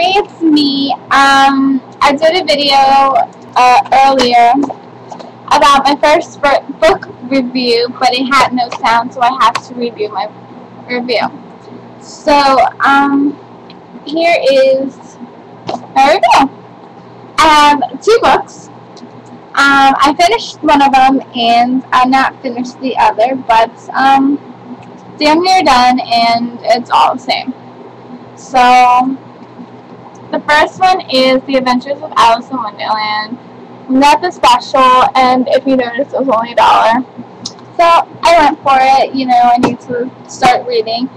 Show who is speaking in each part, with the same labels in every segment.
Speaker 1: everybody, it's me. I did a video earlier about my first book review, but it had no sound, so I have to review my review. So, here is my review. I have 2 books. I finished one of them, and I'm not finished the other, but damn near done, and it's all the same. So, the first one is The Adventures of Alice in Wonderland. Not the special, and if you notice, it was only $1. So, I went for it. You know, I need to start reading.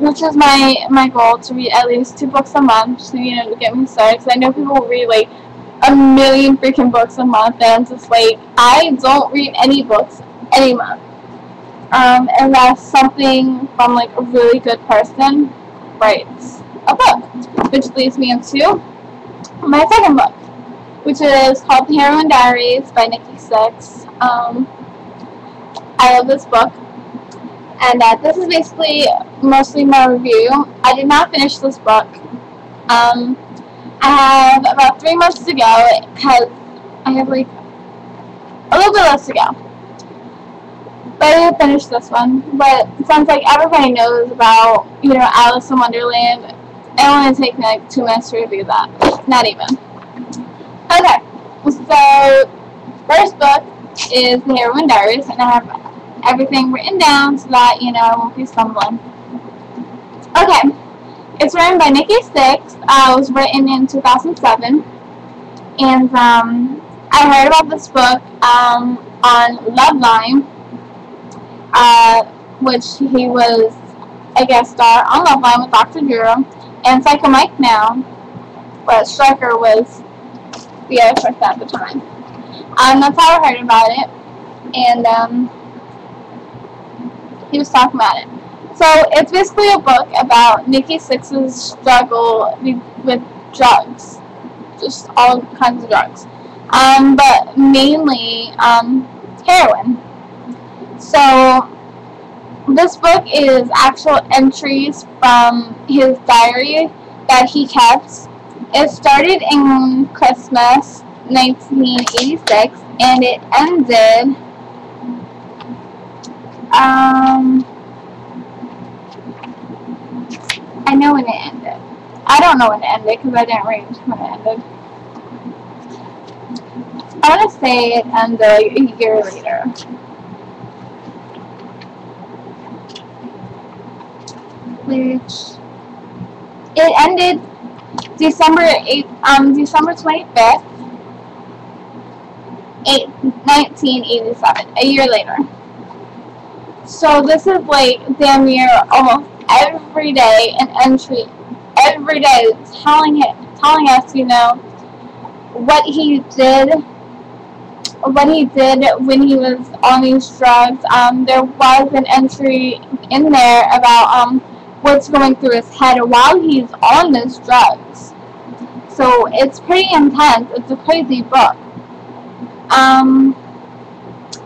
Speaker 1: Which is my goal, to read at least 2 books a month, so, you know, to get me started. Because I know people read, like, 1,000,000 freaking books a month, and I'm just like, I don't read any books any month. Unless something from, like, a really good person writes a book. Which leads me into my second book, which is called Diaries by Nikki Sixx. I love this book. And this is basically mostly my review. I did not finish this book. I have about 3 months to go, because I have like a little bit less to go. But I didn't finish this one. But since like everybody knows about, you know, Alice in Wonderland, it only take me like 2 minutes to review that. Not even. Okay. So first book is The Heroin Diaries, and I have everything written down so that, you know, I won't be stumbling. Okay. It's written by Nikki Sixx. It was written in 2007. And I heard about this book on Loveline, which he was a guest star on Loveline with Dr. Drew and Psycho Mike now, but Striker was the other person at the time. That's how I heard about it, and he was talking about it. So it's basically a book about Nikki Sixx's struggle with drugs, just all kinds of drugs, but mainly heroin. So this book is actual entries from his diary that he kept. It started in Christmas 1986, and it ended I know when it ended. I don't know when it ended because I didn't read when it ended. I want to say it ended a year later. Which it ended December 25th, 1987, a year later. So this is like damn near almost every day an entry, every day telling us, you know, what he did when he was on these drugs. There was an entry in there about what's going through his head while he's on those drugs. So it's pretty intense. It's a crazy book.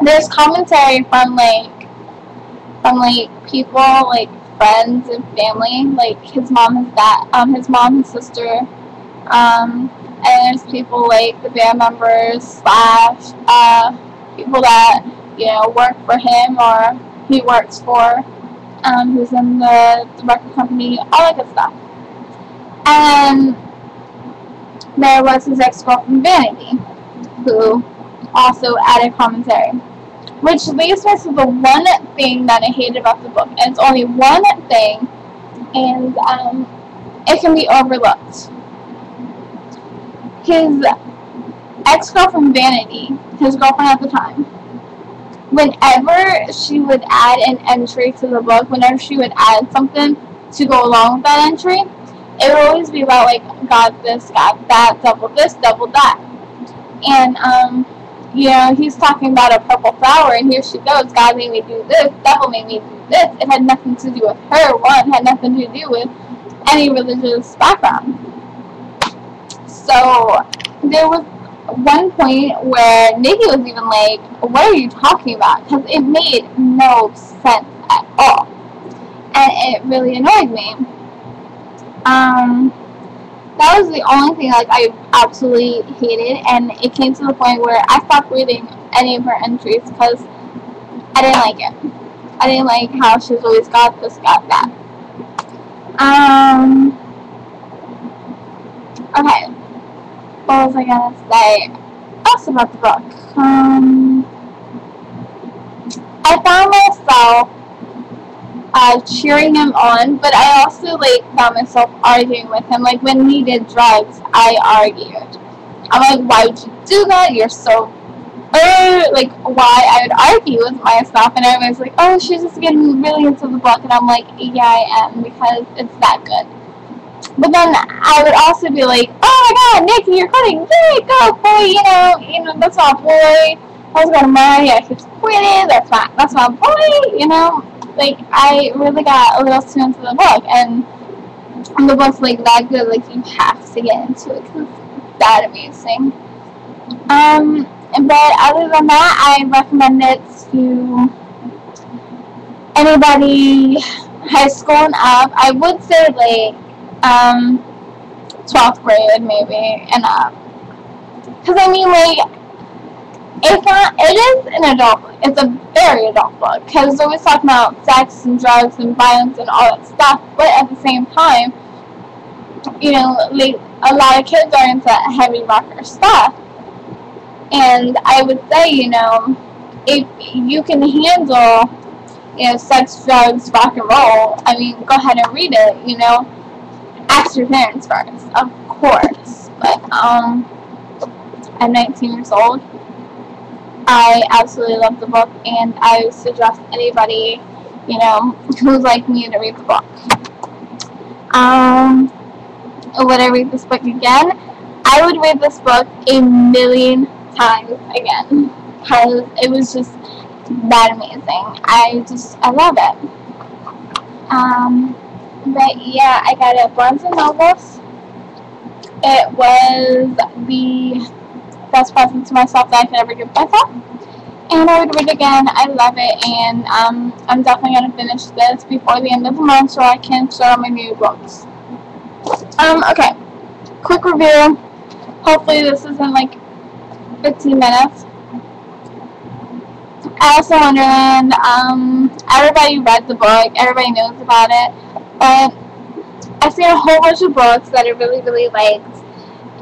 Speaker 1: There's commentary from people, like friends and family, like his mom, his sister, and there's people like the band members / people that, you know, work for him or he works for, who's in the record company, all that good stuff. And there was his ex-girlfriend Vanity, who also added commentary. Which leads us to the one thing that I hated about the book. And it's only one thing, and it can be overlooked. His ex-girlfriend Vanity, his girlfriend at the time, whenever she would add an entry to the book, whenever she would add something to go along with that entry, it would always be about, like, got this, got that, double this, double that. And, you know, he's talking about a purple flower, and here she goes, God made me do this, devil made me do this. It had nothing to do with her, one, had nothing to do with any religious background. So, there was one point where Nikki was even like, what are you talking about? Because it made no sense at all. And it really annoyed me. That was the only thing like I absolutely hated, and it came to the point where I stopped reading any of her entries because I didn't like it. I didn't like how she's always got this, got that. Okay. What was I gonna say else about the book? I found myself cheering him on, but I also like found myself arguing with him. Like when he did drugs, I argued. I'm like, why would you do that? You're so like why I would argue with myself, and everybody's like, oh, she's just getting really into the book, and I'm like, yeah, I am, because it's that good. But then I would also be like, oh my god, Nikki, you're quitting, yay, go boy, you know, that's my boy. I was gonna marry, yeah, he's quitting, that's my boy, you know. Like I really got a little too into the book, and the book's like that good, like you have to get into it because it's that amazing. But other than that, I recommend it to anybody high school and up. I would say like 12th grade maybe and up, because I mean like it is an adult book. It's a very adult book because it's always talking about sex and drugs and violence and all that stuff, but at the same time, you know, like a lot of kids are into heavy rocker stuff. And I would say, you know, if you can handle, you know, sex, drugs, rock and roll, I mean, go ahead and read it, you know. Ask your parents first, of course. But, I'm 19 years old. I absolutely love the book, and I suggest anybody, you know, who's like me to read the book. Would I read this book again? I would read this book a million times again, because it was just that amazing. I love it. But yeah, I got it at Barnes & Nobles. It was the best present to myself that I could ever give myself, and I would read it again. I love it, and I'm definitely going to finish this before the end of the month so I can start my new books. Okay, quick review. Hopefully this isn't like 15 minutes. Alice in Wonderland, everybody read the book, everybody knows about it, but I've seen a whole bunch of books that I really, really liked,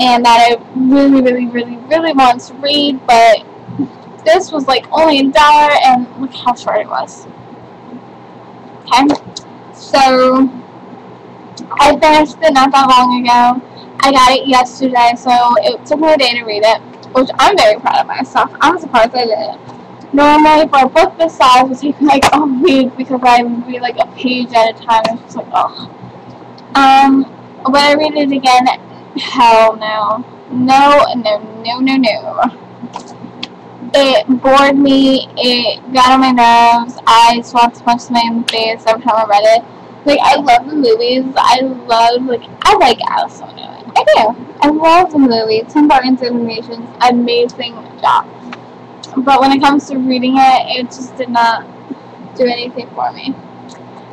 Speaker 1: and that I really, really, really, really want to read, but this was like only $1, and look how short it was. Okay, so I finished it not that long ago. I got it yesterday, so it took me a day to read it, which I'm very proud of myself. I'm surprised I did it. Normally, for a book this size, it would take me like a week because I would read like a page at a time. It's just like, ugh. When I read it again, hell no. No. It bored me. It got on my nerves. I just wanted to punch somebody in the face every time I read it. Like, I love the movies. I like Alice in Wonderland. I do. I love the movie. Tim Burton's animations, amazing job. But when it comes to reading it, it just did not do anything for me.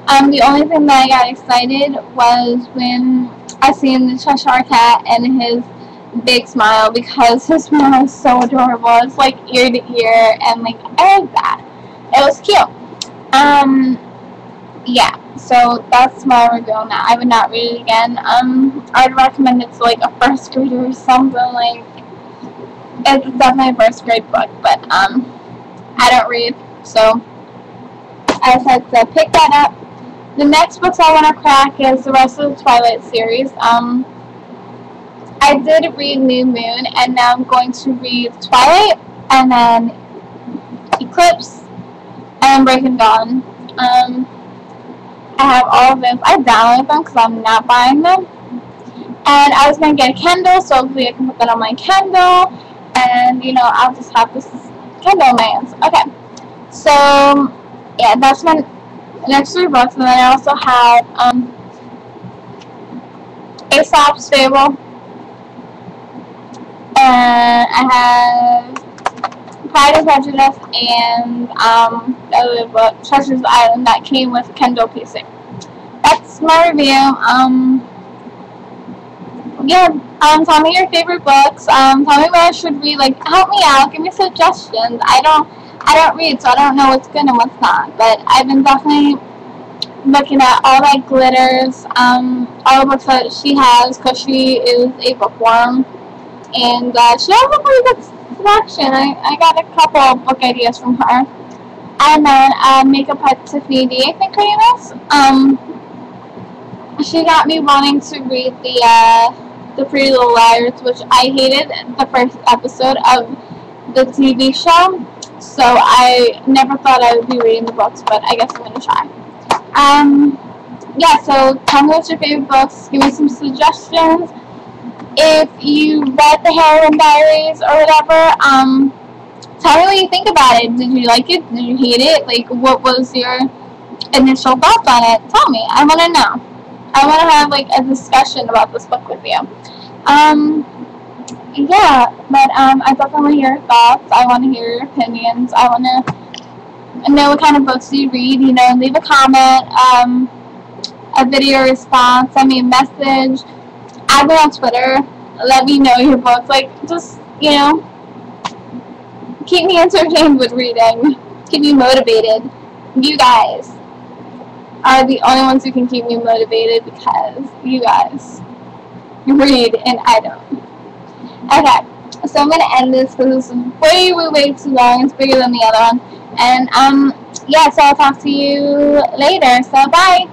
Speaker 1: The only thing that I got excited was when I seen the Cheshire Cat and his big smile, because his smile is so adorable. It's like ear to ear, and like I like that. It was cute. Yeah. So that's my review on that. I would not read it again. I'd recommend it to like a first grader or something. Like, it's definitely a first grade book, but I don't read, so I decided to pick that up. The next books I want to crack is the rest of the Twilight series. I did read New Moon, and now I'm going to read Twilight, and then Eclipse, and Breaking Dawn. I have all of them. I downloaded them because I'm not buying them. And I was going to get a Kindle, so hopefully I can put that on my Kindle. And, you know, I'll just have this Kindle in my hands. Okay. So, yeah, that's my next 3 books. And then I also have Aesop's Fable. And I have Pride and Prejudice, and the other book, Treasure's Island, that came with Kindle PC. That's my review. yeah, tell me your favorite books. Tell me what I should read. Like, help me out. Give me suggestions. I don't read, so I don't know what's good and what's not. But I've been definitely looking at all that glitters, all the books that she has, because she is a bookworm, and she has a pretty good selection. I got a couple of book ideas from her. And then Makeup Pet Tiffany D, I think her name is. She got me wanting to read the Pretty Little Liars, which I hated the first episode of the TV show. So I never thought I would be reading the books, but I guess I'm gonna try. Yeah, so tell me what's your favorite books. Give me some suggestions. If you read the Heroin Diaries or whatever, tell me what you think about it. Did you like it? Did you hate it? Like, what was your initial thoughts on it? Tell me. I want to know. I want to have, like, a discussion about this book with you. Yeah, but I definitely want to hear your thoughts. I want to hear your opinions. I want to know what kind of books you read. You know, leave a comment, a video response, send me a message, add me on Twitter, let me know your books. Like, just, you know, keep me entertained with reading, keep me motivated. You guys are the only ones who can keep me motivated, because you guys read and I don't. Okay, so I'm going to end this because this is way too long. It's bigger than the other one. And, yeah, so I'll talk to you later. So, bye!